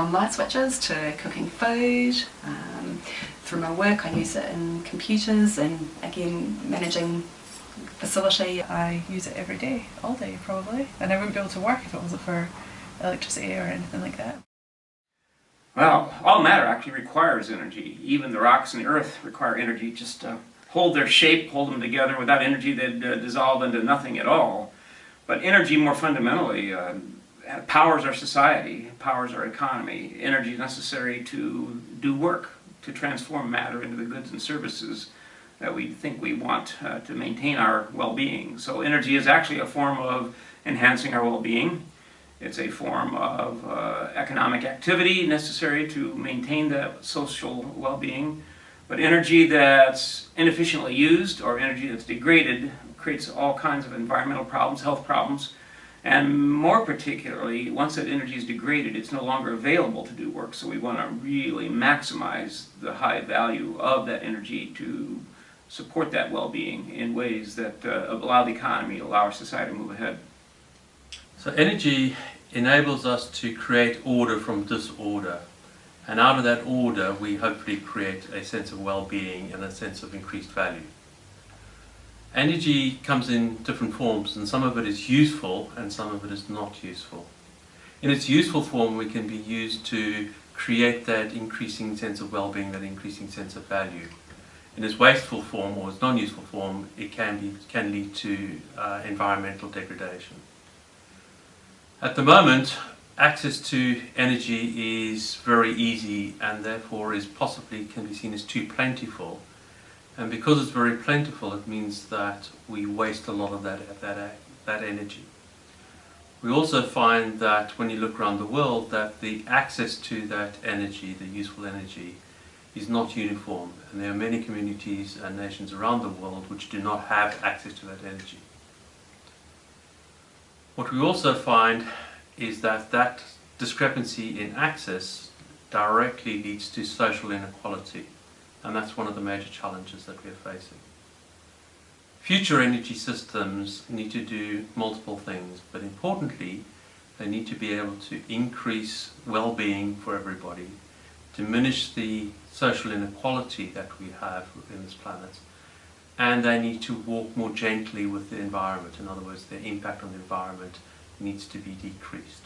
from light switches to cooking food. Through my work I use it in computers, and again managing facility. I use it every day, all day probably, and I wouldn't be able to work if it wasn't for electricity or anything like that. Well, all matter actually requires energy. Even the rocks and the earth require energy just to hold their shape, hold them together. Without energy they'd dissolve into nothing at all. But energy more fundamentally powers our society, powers our economy. Energy is necessary to do work, to transform matter into the goods and services that we think we want to maintain our well-being. So energy is actually a form of enhancing our well-being. It's a form of economic activity necessary to maintain that social well-being. But energy that's inefficiently used or energy that's degraded creates all kinds of environmental problems, health problems, and more particularly, once that energy is degraded, it's no longer available to do work. So we want to really maximize the high value of that energy to support that well-being in ways that allow the economy, allow our society to move ahead. So energy enables us to create order from disorder, and out of that order we hopefully create a sense of well-being and a sense of increased value. Energy comes in different forms, and some of it is useful and some of it is not useful. In its useful form, we can be used to create that increasing sense of well-being, that increasing sense of value. In its wasteful form, or its non-useful form, it can lead to environmental degradation. At the moment, access to energy is very easy and therefore can be seen as too plentiful. And because it's very plentiful, it means that we waste a lot of that energy. We also find that when you look around the world, that the access to that energy, the useful energy, is not uniform. And there are many communities and nations around the world which do not have access to that energy. What we also find is that that discrepancy in access directly leads to social inequality. And that's one of the major challenges that we are facing. Future energy systems need to do multiple things, but importantly, they need to be able to increase well-being for everybody, diminish the social inequality that we have within this planet, and they need to walk more gently with the environment. In other words, their impact on the environment needs to be decreased.